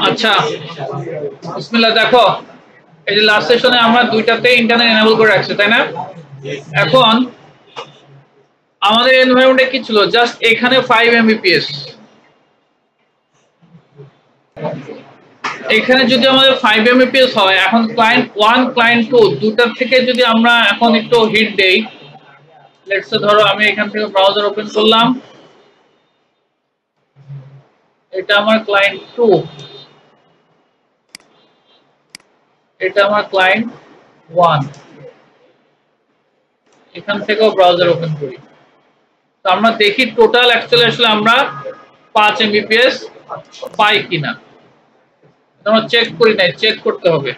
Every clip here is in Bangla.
আচ্ছা বিসমিল্লাহ, দেখো এই যে লাস্ট সেশনে আমরা দুইটাতে ইন্টারনেট এনেবল করে রাখছি, তাই না? এখন আমাদের এনভায়রনমেন্টে কি ছিল, জাস্ট এখানে 5 Mbps, এখানে যদি আমাদের 5 Mbps হয়, এখন ক্লায়েন্ট 1 ক্লায়েন্ট 2 দুটার থেকে যদি আমরা এখন একটু হিট দেই, লেটস সে ধরো আমি এখান থেকে ব্রাউজার ওপেন করলাম, এটা আমার ক্লায়েন্ট 2, এটা আমার ক্লায়েন্ট 1, এখান থেকেও ব্রাউজার ওপেন করি, তো আমরা দেখি টোটাল অ্যাকচুয়ালি আসলে আমরা 5 Mbps পাই কিনা। আমরা চেক করি নাই, চেক করতে হবে।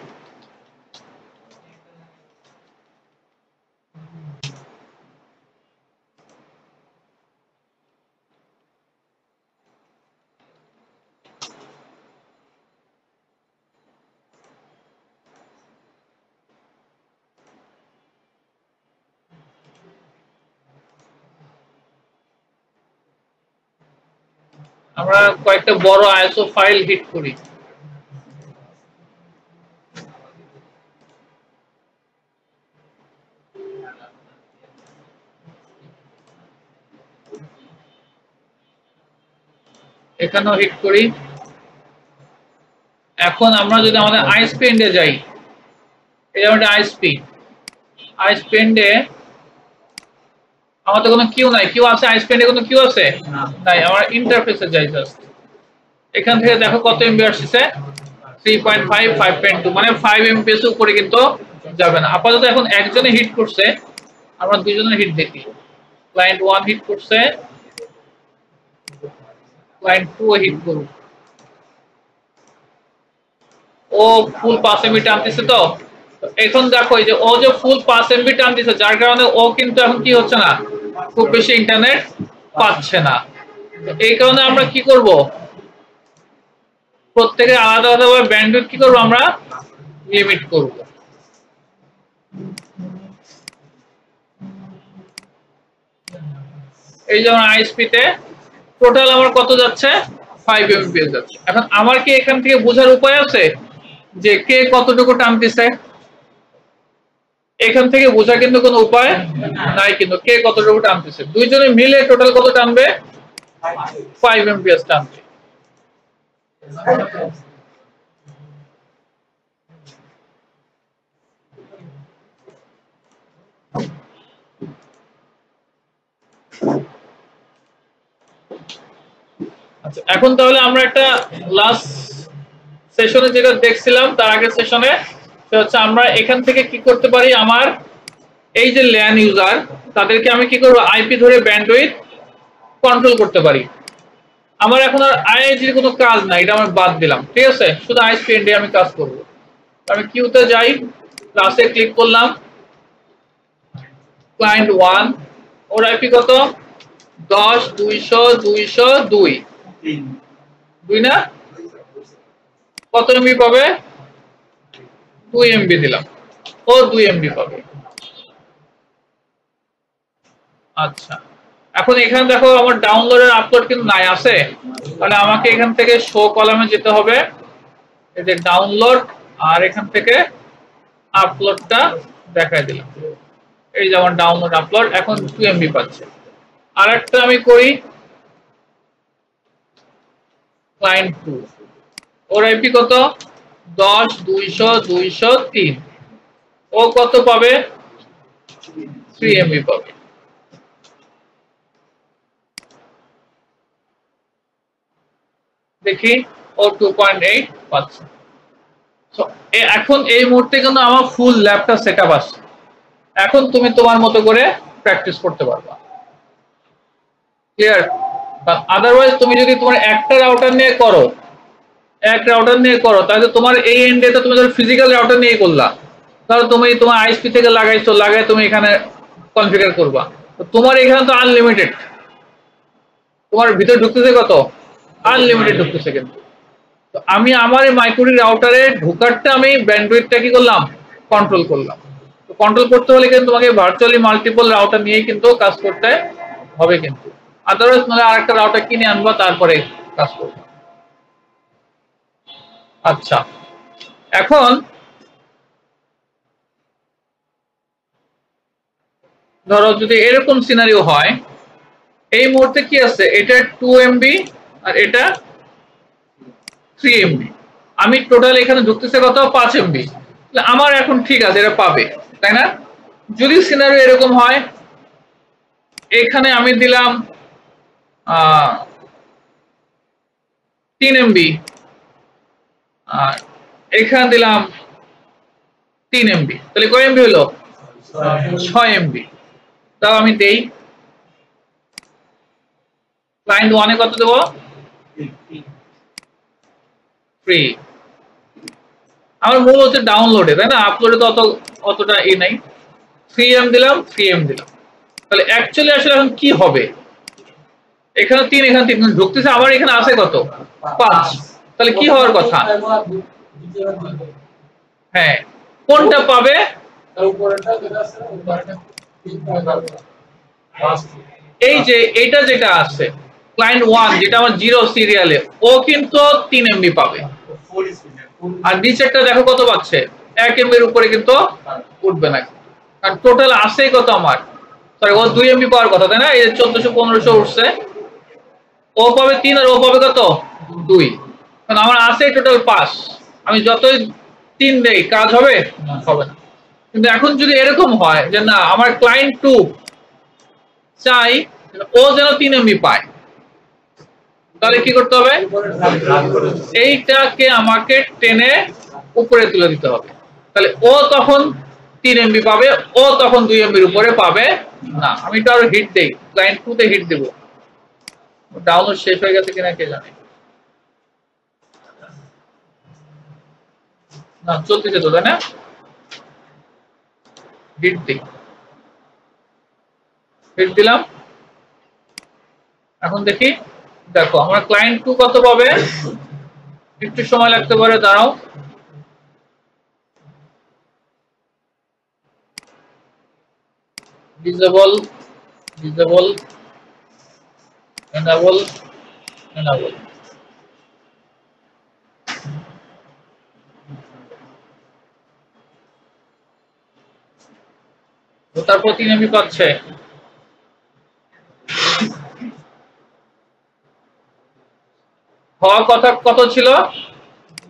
আমরা কয়েকটা বড় আইএসও ফাইল হিট করি, এখানেও হিট করি। এখন আমরা যদি আমাদের আইএসপি এন্ডে যাই, এই আমাদের আইএসপি এন্ডে আমাদের কোনো কিউ নাই, কিউ আছে আইএসপি এন্ডে কোনো কিউ আছে নাই, আমরা ইন্টারফেসে যাই জাস্ট, এখান থেকে দেখো কত এমবি আসছে, 3.5 5.2, মানে 5 Mbps এর উপরে কিন্তু যাবে না। আপাতত এখন একজনে হিট করছে, আমরা দুইজনের হিট দেখি। ক্লায়েন্ট 1 হিট করছে, ক্লায়েন্ট 2 হিট করুক, ও ফুল 5 MB টানতেছে। তো এখন দেখো এই যে ও যে ফুল 5 MB টানতেছে, যার কারণে ও কিন্তু এখন কি হচ্ছে না, খুব বেশি ইন্টারনেট পাচ্ছে না। এই কারণে আমরা কি করব, প্রত্যেকে আলাদা আলাদাভাবে ব্যান্ডউইথ কি করব, আমরা লিমিট করব। এই যেমন আইএসপি তে টোটাল আমার কত যাচ্ছে, 5 Mbps যাচ্ছে। এখন আমার কি এখান থেকে বোঝার উপায় আছে যে কে কতটুকু টানতেছে? এখান থেকে বোঝা কিন্তু কোনো উপায় নাই, কিন্তু কে কতটুকু টানতেছে। দুইজনে মিলে টোটাল কত টানবে, 5 Mbps টানবে। আচ্ছা, এখন তাহলে আমরা একটা লাস্ট সেশনে যেটা দেখছিলাম, তার আগের সেশনে, সেটা হচ্ছে আমরা এখান থেকে কি করতে পারি, আমার এই যে ল্যান ইউজার তাদেরকে আমি কি করব, আইপি ধরে ব্যান্ডউইথ কন্ট্রোল করতে পারি। আমার এখন আর আইআইজির কোনো কাজ নাই, এটা আমি বাদ দিলাম, ঠিক আছে? শুধু আইএসপি এন্ডে আমি কাজ করব। আমি কিউতে যাই, ক্লাসে ক্লিক করলাম, ক্লায়েন্ট 1 ওর আইপি কত, 10.200.202 2 না, কত এমবি পাবে, 2 এমবি দিলাম, ও 2 এমবি পাবে। আচ্ছা, এখন এখানে দেখো আমার ডাউনলোডের আপলোড কিন্তু নাই, আছে, তাহলে আমাকে এখান থেকে শো কলামে যেতে হবে, এই যে ডাউনলোড, আর এখান থেকে আপলোডটা দেখাই দিলাম, এই যে আমার ডাউনলোড আপলোড এখন 2 এমবি পাচ্ছে। আর একটা আমি করি, ক্লায়েন্ট 2 ওর আইপি কত, 10.200.203, ও কত পাবে, 3 এমবি পাবে। দেখি ও 2.8 পাচ্ছে। এখন এই মুহূর্তে কিন্তু আমার ফুল ল্যাবটা সেটআপ আছে, এখন তুমি তোমার মতো করে প্র্যাকটিস করতে পারবা, ক্লিয়ার? আদারওয়াইজ তুমি যদি তোমার একটা রাউটার নিয়ে করো, তাহলে তোমার এই এন্ডে তো তুমি ধর ফিজিক্যাল রাউটার নিয়ে করলা, তাহলে তুমি তোমার আইএসপি থেকে লাগাইছো, লাগাই তুমি এখানে কনফিগার করবা, তো তোমার এখানে তো আনলিমিটেড, তোমার ভিতরে ঢুকতেছে কত, আনলিমিটেড ঢুকতেছে। কিন্তু তো আমি আমার এই মাইক্রোরি রাউটারে ঢোকারটা আমি ব্যান্ডউইথটা কি করলাম, কন্ট্রোল করলাম। তো কন্ট্রোল করতে হলে কিন্তু তোমাকে ভার্চুয়ালি মাল্টিপল রাউটার নিয়ে কিন্তু কাজ করতে হবে, কিন্তু আদারওয়াইজ মানে আরেকটা রাউটার কিনে আনবা, তারপরে কাজ করবে। আচ্ছা, এখন ধরো যদি এরকম সিনারিও হয়, এই মুহূর্তে কি আছে, এটা 2 MB আর এটা 3 MB, আমি টোটাল এখানে ঢুকতেছে কত, 5 MB। আমার এখন ঠিক আছে, এটা পাবে, তাই না? যদি সিনারিও এরকম হয়, এখানে আমি দিলাম 3 MB আর এখানে দিলাম 3 MB, তাহলে কয় MB হলো, 6 MB। তাও আমি দেই, ক্লায়েন্ট 1 এ কত দেব, ফ্রি। আমার মূল হচ্ছে ডাউনলোডে, তাই না? আপলোডে তো অতটা নাই। 3M দিলাম, 3M দিলাম। তাহলে অ্যাকচুয়ালি আসলে এখন কি হবে, এখানে 3, এখানে 3 ঢুকতেছে, আবার এখানে আছে কত, 5। তাহলে কি হওয়ার কথা, হ্যাঁ, কোনটা পাবে, এই যে এটা যেটা আছে ক্লায়েন্ট 1, যেটা আমার 0 সিরিয়ালে, ও কিন্তু 3 MB পাবে। আর নিচেরটা দেখো কত পাচ্ছে, 1 MB এর উপরে কিন্তু উঠবে না, কারণ টোটাল আছে কত আমার, সরি ও 2 MB পাওয়ার কথা, তাই না? এই 1400-1500 উঠছে, ও পাবে 3 আর ও পাবে কত, 2, কারণ আমার আছে টোটাল 5। আমি যতই 3 দেই, কাজ হবে হবে না। কিন্তু এখন যদি এরকম হয় যে না, আমার ক্লায়েন্ট 2 চাই ও যেন 3 MB পায়, তাহলে কি করতে হবে, এইটাকে আমাকে টেনে উপরে তুলে দিতে হবে। তাহলে ও তখন 3 MB পাবে, ও তখন 2 MB এর উপরে পাবে না। আমি তো আরো হিট দেই, ক্লায়েন্ট 2 তে হিট দেব, ডাউনলোড শেষ হয়ে গেছে কিনা কে জানে, না চলতেছে তো, তাই না? হিট দিই, হিট দিলাম। এখন দেখি, দেখো আমার ক্লায়েন্ট 2 কত পাবে, একটু সময় লাগতে পারে, দাঁড়াও। Disable, disable, enable, enable. তারপর 3 MB পাচ্ছে, হওয়ার কথা কত ছিল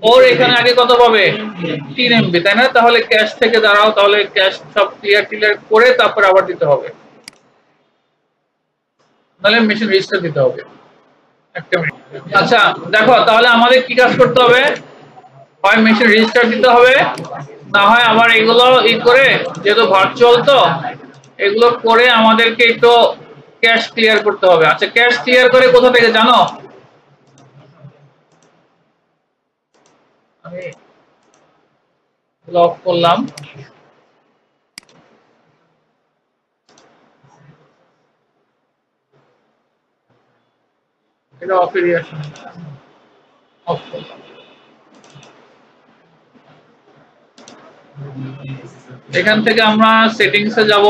ওর, এখানে আগে কত পাবে, 3 MB, তাই না? তাহলে ক্যাশ থেকে দাঁড়াও, তাহলে ক্যাশ সব ক্লিয়ার করে তারপর আবার দিতে হবে, নাহলে মেশিন রেজিস্টার দিতে হবে। একটা মিনিট। আচ্ছা দেখো, তাহলে আমাদের কি কাজ করতে হবে, হয় মেশিন রেজিস্টার দিতে হবে, না হয় আবার এগুলো করে, যেহেতু ভার্চুয়াল তো এগুলো করে আমাদেরকে একটু ক্যাশ ক্লিয়ার করতে হবে। আচ্ছা, ক্যাশ ক্লিয়ার করে কোথা থেকে জানো, আমি লক করলাম, এটা অফে দিয়ে আসুন, অফ করলাম। এখান থেকে আমরা সেটিংসে যাব,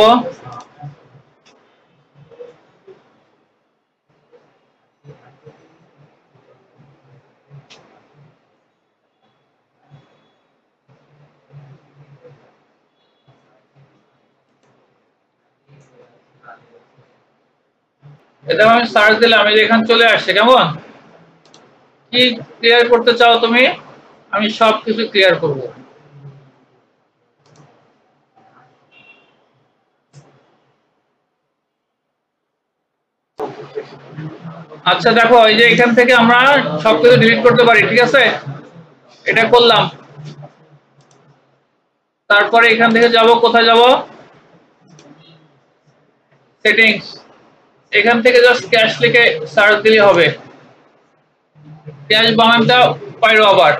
এটা আমি সার্চ দিলে আমি এখানে চলে আসছে, কেমন, কি ক্লিয়ার করতে চাও তুমি, আমি সব কিছু ক্লিয়ার করব। আচ্ছা দেখো, এই যে এখান থেকে আমরা সবকিছু ডিলিট করতে পারি, ঠিক আছে? এটা করলাম, তারপরে এখান থেকে যাব, কোথায় যাব, সেটিংস, এখান থেকে জাস্ট ক্যাশ লিখে সার্চ দিলে হবে, ক্যাশ বানানটা পাইরো আবার।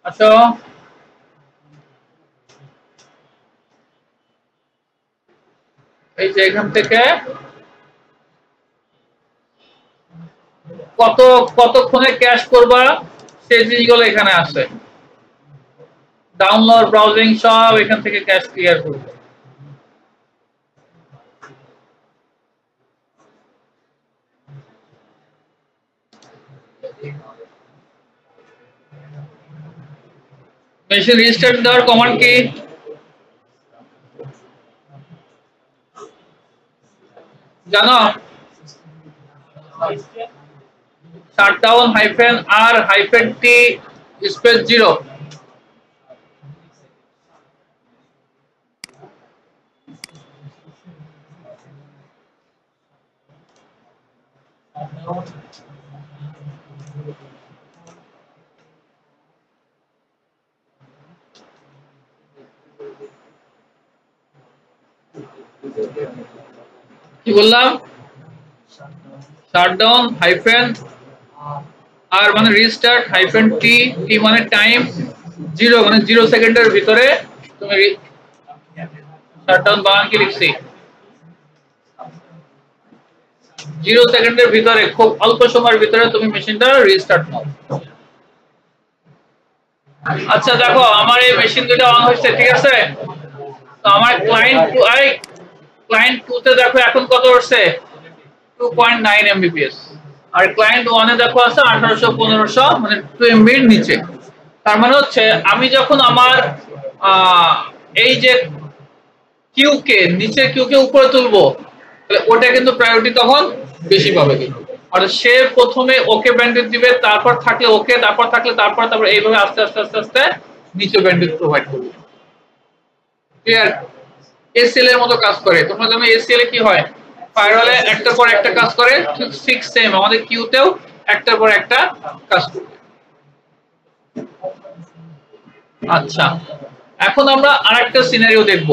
আচ্ছা, এই যে এখান থেকে কতক্ষণে ক্যাশ করবা সেই জিনিসগুলো এখানে আছে, ডাউনলোড ব্রাউজিং সব এখান থেকে ক্যাশ ক্লিয়ার করবে। মেশিন রিস্টার্ট দেওয়ার কমান্ড কি? জানো? Shutdown -r-t space 0। কি বললাম? শাটডাউন -r মানে রিস্টার্ট, -t মানে টাইম, 0 মানে 0 সেকেন্ডের ভিতরে তুমি শাটডাউন বানান কি লিখছি, 0 সেকেন্ডের ভিতরে খুব অল্প সময়ের ভিতরে তুমি মেশিনটা রিস্টার্ট নাও। আচ্ছা দেখো আমার এই মেশিন দুটো অন হচ্ছে, ঠিক আছে? তো আমার ক্লায়েন্ট 2 তে দেখো এখন কত হচ্ছে, 2.9 mbps, আর ক্লায়েন্ট 1 এ দেখো আছে 1800-1500 মানে 2 MB এর নিচে। তার মানে হচ্ছে আমি যখন আমার এই যে কিউ কে নিচে কিউ কে উপরে তুলবো, তাহলে ওটা কিন্তু প্রায়োরিটি তখন বেশি পাবে কিন্তু। আর সে প্রথমে ওকে ব্যান্ডউইথ দিবে, তারপর থাকলে ওকে, তারপর থাকলে তারপর এইভাবে আস্তে আস্তে আস্তে আস্তে নিচে ব্যান্ডউইথ প্রোভাইড করবে। ক্লিয়ার? এসএল এর মতো কাজ করে। তোমরা জানো এসএল এ কি হয়, ফায়ারওয়ালে একটার পর একটা কাজ করে, ঠিক ফিক্স সেম আমাদের কিউতেও একটার পর একটা কাজ করবে। আচ্ছা এখন আমরা আরেকটা সিনারিও দেখব।